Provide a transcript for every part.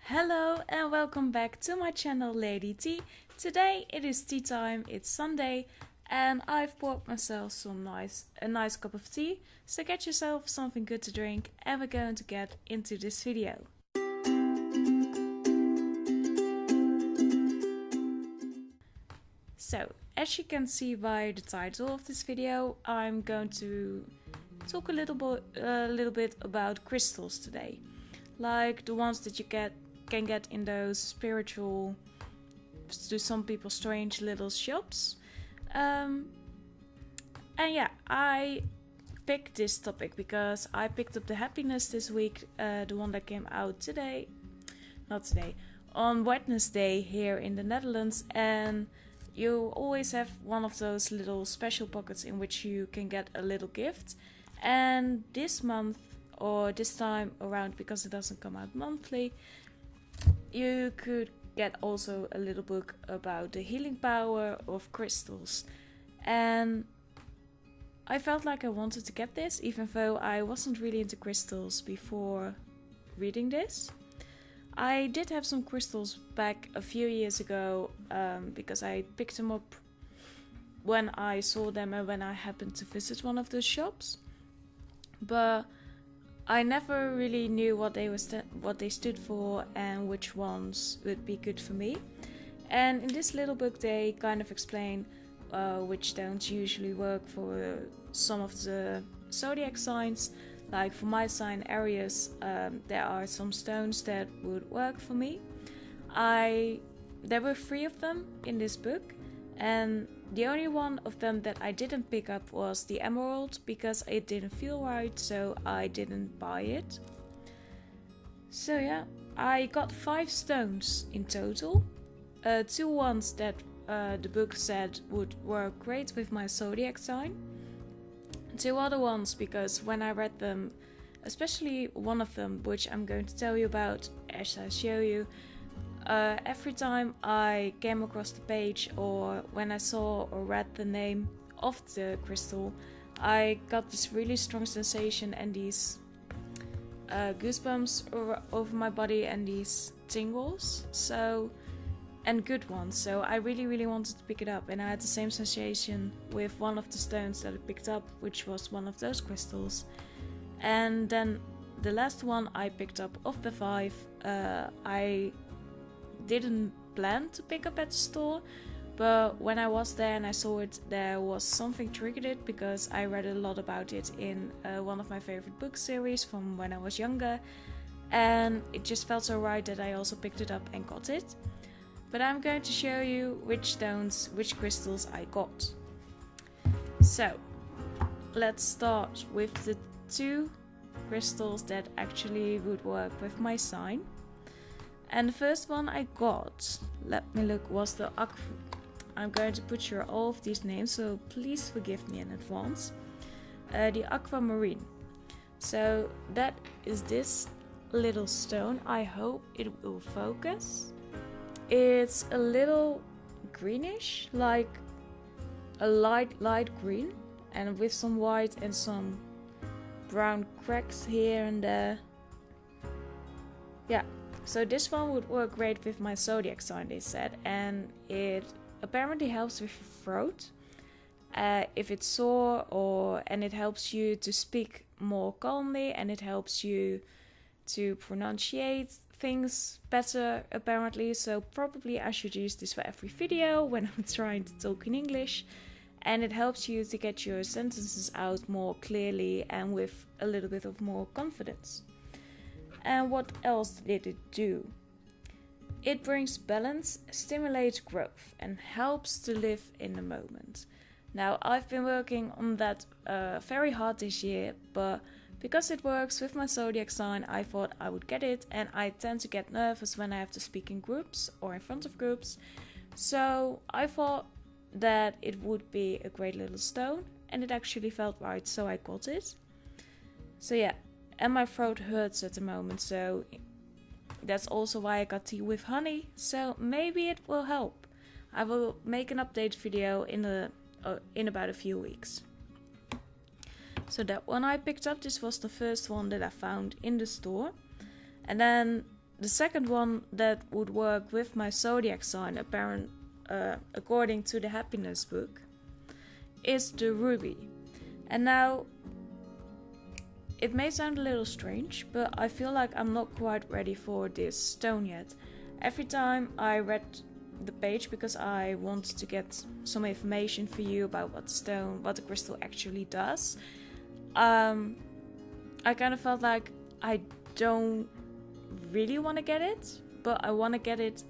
Hello and welcome back to my channel Lady Tea. Today it is tea time, it's Sunday and I've poured myself a nice cup of tea. So get yourself something good to drink and we're going to get into this video. So as you can see by the title of this video, I'm going to talk a little bit about crystals today. Like the ones that you can get in those spiritual, to some people strange little shops. And yeah, I picked this topic because I picked up the Happinez this week, the one that came out on Wednesday here in the Netherlands, and you always have one of those little special pockets in which you can get a little gift. And this month, or this time around, because it doesn't come out monthly, you could get also a little book about the healing power of crystals. And I felt like I wanted to get this, even though I wasn't really into crystals before reading this. I did have some crystals back a few years ago, because I picked them up when I saw them and when I happened to visit one of those shops. But I never really knew what they stood for and which ones would be good for me. And in this little book they kind of explain which stones usually work for some of the zodiac signs. Like for my sign Aries, there are some stones that would work for me. There were 3 of them in this book, and the only one of them that I didn't pick up was the emerald, because it didn't feel right, so I didn't buy it. So yeah, I got 5 stones in total. 2 ones that the book said would work great with my zodiac sign. 2 other ones because when I read them, especially one of them, which I'm going to tell you about as I show you, every time I came across the page or when I saw or read the name of the crystal, I got this really strong sensation and these goosebumps over my body and these tingles, and good ones. So I really wanted to pick it up, and I had the same sensation with one of the stones that I picked up, which was one of those crystals. And then the last one I picked up of the 5, I didn't plan to pick up at the store, but when I was there and I saw it, there was something triggered it, because I read a lot about it in one of my favorite book series from when I was younger, and it just felt so right that I also picked it up and got it. But I'm going to show you which crystals I got. So let's start with the 2 crystals that actually would work with my sign. And the first one I got, let me look, was the aqua. I'm going to butcher all of these names, so please forgive me in advance. The aquamarine. So that is this little stone. I hope it will focus. It's a little greenish, like a light green, and with some white and some brown cracks here and there. Yeah. So this one would work great with my zodiac sign, they said, and it apparently helps with your throat if it's sore, and it helps you to speak more calmly, and it helps you to pronunciate things better apparently. So probably I should use this for every video when I'm trying to talk in English, and it helps you to get your sentences out more clearly and with a little bit of more confidence. And what else did it do? It brings balance, stimulates growth, and helps to live in the moment. Now, I've been working on that very hard this year, but because it works with my zodiac sign, I thought I would get it, and I tend to get nervous when I have to speak in groups or in front of groups. So I thought that it would be a great little stone, and it actually felt right, so I got it. So yeah. And my throat hurts at the moment, so that's also why I got tea with honey, so maybe it will help. I will make an update video in about a few weeks. So that one I picked up, this was the first one that I found in the store. And then the second one that would work with my zodiac sign, according to the Happinez book, is the ruby. And now, it may sound a little strange, but I feel like I'm not quite ready for this stone yet. Every time I read the page, because I wanted to get some information for you about what the crystal actually does, I kind of felt like I don't really want to get it, but I want to get it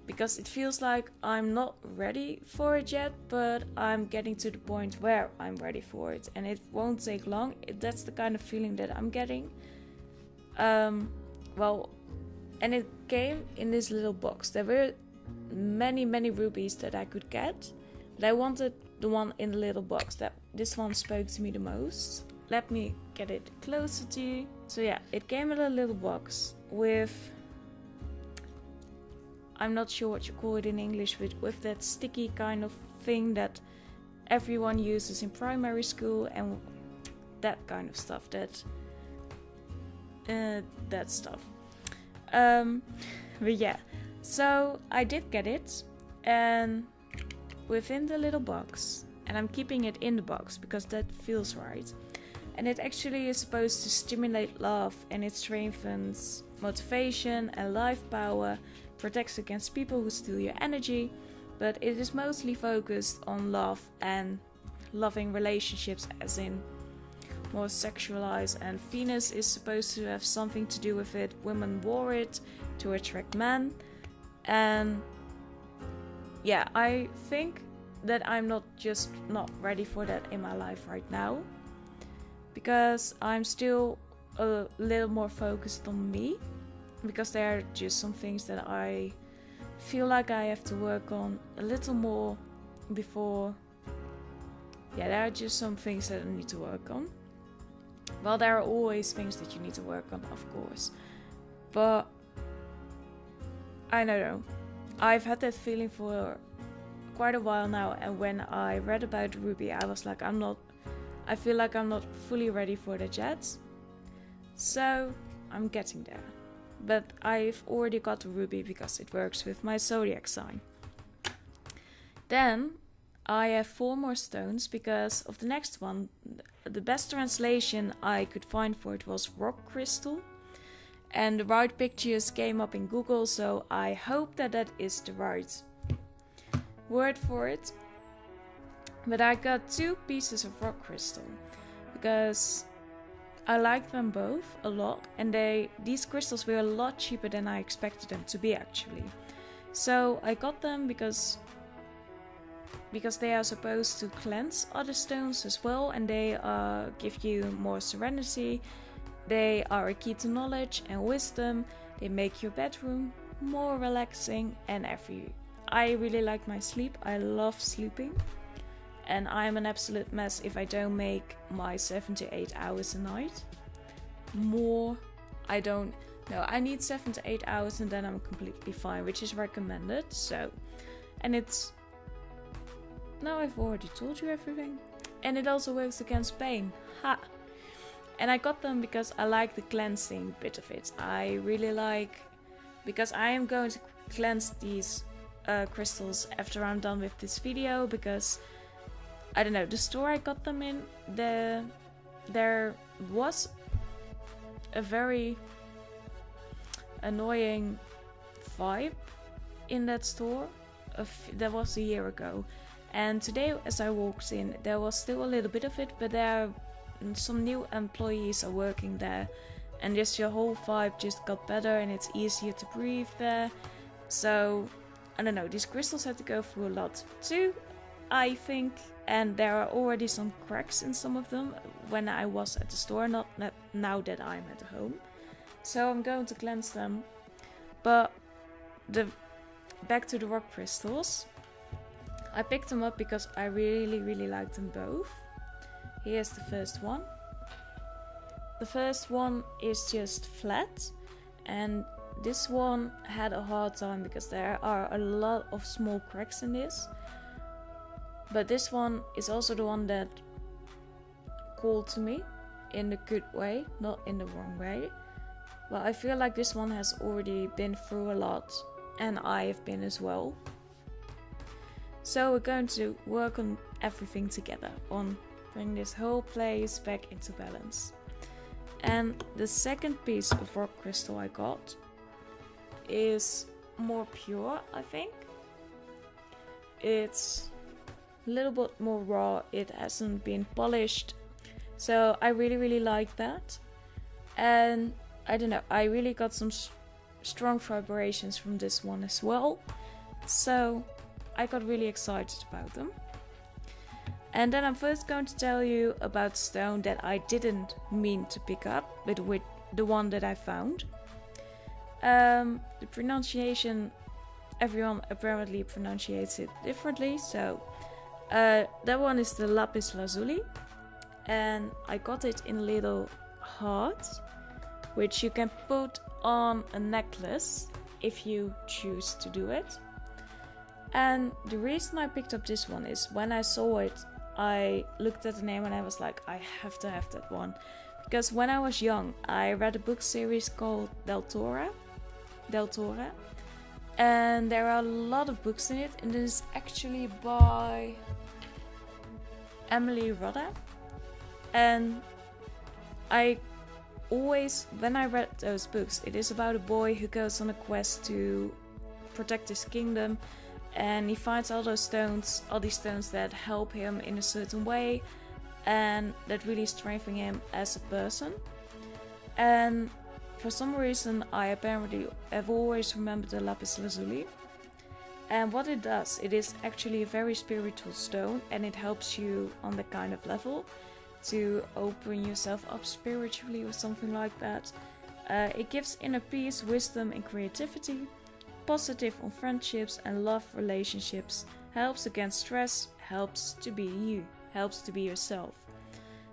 because it feels like I'm not ready for it yet, but I'm getting to the point where I'm ready for it, and it won't take long. That's the kind of feeling that I'm getting. And it came in this little box. There were many rubies that I could get, but I wanted the one in the little box. This one spoke to me the most. Let me get it closer to you. So yeah, it came in a little box with, I'm not sure what you call it in English, with that sticky kind of thing that everyone uses in primary school, and that kind of stuff. That stuff. But yeah, so I did get it, and within the little box, and I'm keeping it in the box because that feels right. And it actually is supposed to stimulate love, and it strengthens motivation and life power, protects against people who steal your energy, but it is mostly focused on love and loving relationships, as in more sexualized, and Venus is supposed to have something to do with it. Women wore it to attract men, and yeah, I think that I'm not ready for that in my life right now, because I'm still a little more focused on me, because there are just some things that I feel like I have to work on a little more before. Yeah, there are just some things that I need to work on. Well, there are always things that you need to work on, of course, but I don't know. I've had that feeling for quite a while now, and when I read about Ruby, I was like, I feel like I'm not fully ready for that yet. So I'm getting there. But I've already got the Ruby because it works with my zodiac sign. Then I have 4 more stones because of the next one. The best translation I could find for it was rock crystal. And the right pictures came up in Google, so I hope that is the right word for it. But I got 2 pieces of rock crystal because I like them both a lot, and these crystals were a lot cheaper than I expected them to be, actually. So I got them because they are supposed to cleanse other stones as well, and they give you more serenity. They are a key to knowledge and wisdom. They make your bedroom more relaxing, and I really like my sleep. I love sleeping, and I'm an absolute mess if I don't make my 7 to 8 hours a night. More, I don't know. I need 7 to 8 hours, and then I'm completely fine, which is recommended. So, and now I've already told you everything. And it also works against pain. Ha! And I got them because I like the cleansing bit of it. I really like, because I am going to cleanse these crystals after I'm done with this video, because I don't know, the store I got them in, there was a very annoying vibe in that store. That was a year ago, and today as I walked in, there was still a little bit of it, but there are some new employees are working there, and just your whole vibe just got better, and it's easier to breathe there. So I don't know, these crystals had to go through a lot too, I think, and there are already some cracks in some of them when I was at the store, not now that I'm at home. So I'm going to cleanse them. But back to the rock crystals. I picked them up because I really like them both. Here's the first one. The first one is just flat, and this one had a hard time because there are a lot of small cracks in this. But this one is also the one that called to me in the good way, not in the wrong way. Well, I feel like this one has already been through a lot, and I have been as well. So we're going to work on everything together, on bringing this whole place back into balance. And the second piece of rock crystal I got is more pure, I think. It's a little bit more raw, it hasn't been polished. So I really like that. And I don't know, I really got some strong vibrations from this one as well. So I got really excited about them. And then I'm first going to tell you about stone that I didn't mean to pick up, but with the one that I found. The pronunciation, everyone apparently pronounces it differently, so that one is the lapis lazuli, and I got it in a little heart, which you can put on a necklace if you choose to do it. And the reason I picked up this one is when I saw it, I looked at the name and I was like, I have to have that one. Because when I was young, I read a book series called Del Torre. And there are a lot of books in it, and it is actually by Emily Rodda. And I always, when I read those books, it is about a boy who goes on a quest to protect his kingdom, and he finds all these stones that help him in a certain way and that really strengthen him as a person. And for some reason I apparently have always remembered the lapis lazuli. And what it does, it is actually a very spiritual stone, and it helps you on that kind of level to open yourself up spiritually or something like that. It gives inner peace, wisdom and creativity, positive on friendships and love relationships, helps against stress, helps to be you, helps to be yourself.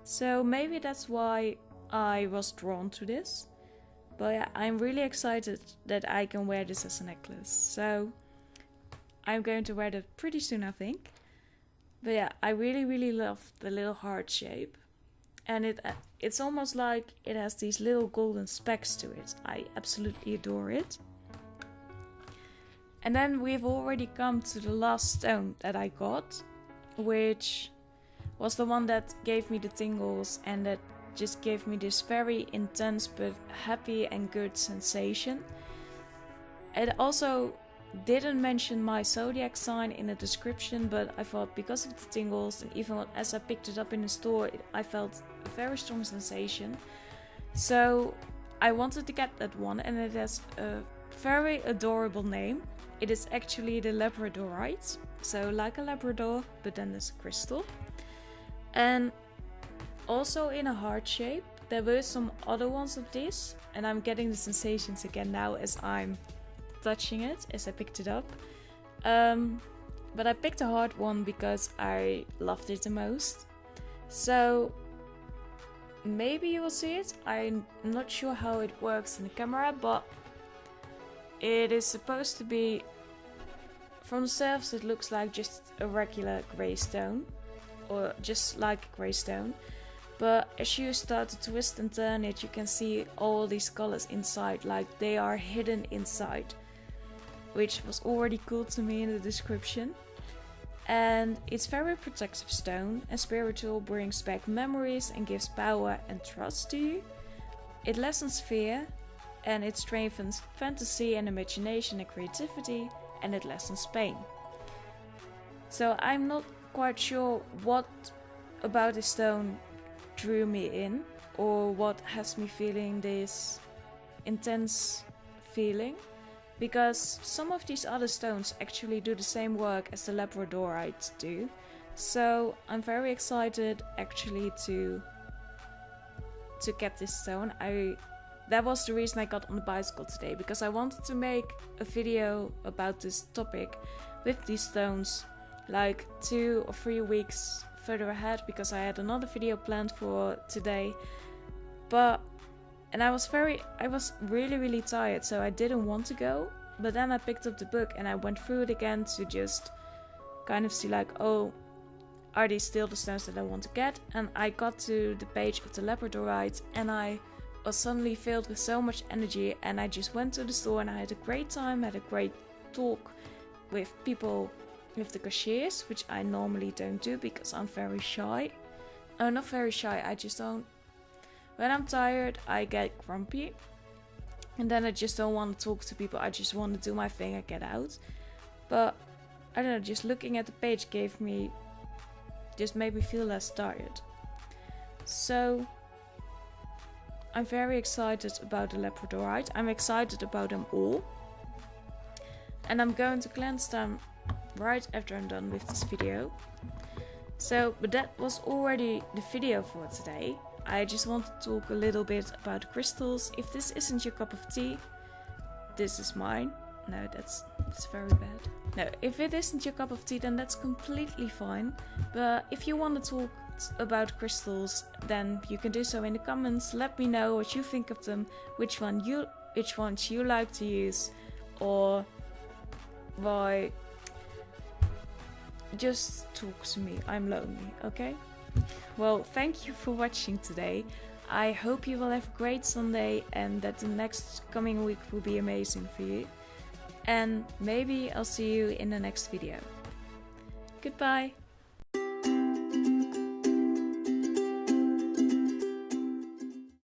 So maybe that's why I was drawn to this. But yeah, I'm really excited that I can wear this as a necklace. So I'm going to wear that pretty soon, I think. But yeah, I really love the little heart shape. And it's almost like it has these little golden specks to it. I absolutely adore it. And then we've already come to the last stone that I got, which was the one that gave me the tingles and that just gave me this very intense but happy and good sensation. It also didn't mention my zodiac sign in the description, but I thought because of the tingles and even as I picked it up in the store, I felt a very strong sensation. So I wanted to get that one, and it has a very adorable name. It is actually the labradorite, so like a Labrador, but then there's a crystal. And also in a heart shape. There were some other ones of this, and I'm getting the sensations again now as I'm touching it, as I picked it up. But I picked a heart one because I loved it the most. So maybe you will see it. I'm not sure how it works in the camera, but it is supposed to be, from the surface it looks like just a regular grey stone, or just like a grey stone. But as you start to twist and turn it, you can see all these colors inside, like they are hidden inside, which was already cool to me in the description. And it's very protective stone, and spiritual, brings back memories and gives power and trust to you. It lessens fear, and it strengthens fantasy and imagination and creativity, and it lessens pain. So I'm not quite sure what about this stone drew me in, or what has me feeling this intense feeling, because some of these other stones actually do the same work as the labradorite do. So I'm very excited actually to get this stone. That was the reason I got on the bicycle today, because I wanted to make a video about this topic with these stones like 2 or 3 weeks further ahead, because I had another video planned for today. And I was really tired, so I didn't want to go. But then I picked up the book and I went through it again to just kind of see like, oh, are these still the stones that I want to get? And I got to the page of the labradorite and I was suddenly filled with so much energy, and I just went to the store and I had a great time, had a great talk with people, with the cashiers, which I normally don't do because I'm very shy. Oh, not very shy, I just don't. When I'm tired, I get grumpy. And then I just don't want to talk to people. I just want to do my thing and get out. But, I don't know, just looking at the page just made me feel less tired. So, I'm very excited about the Labradorite. I'm excited about them all. And I'm going to cleanse them right after I'm done with this video. So, but that was already the video for today. I just want to talk a little bit about crystals. If this isn't your cup of tea, this is mine. No, that's very bad. No, if it isn't your cup of tea, then that's completely fine. But if you want to talk about crystals, then you can do so in the comments. Let me know what you think of them, which ones you like to use, or why. Just talk to me. I'm lonely, okay? Well, thank you for watching today. I hope you will have a great Sunday and that the next coming week will be amazing for you. And maybe I'll see you in the next video. Goodbye!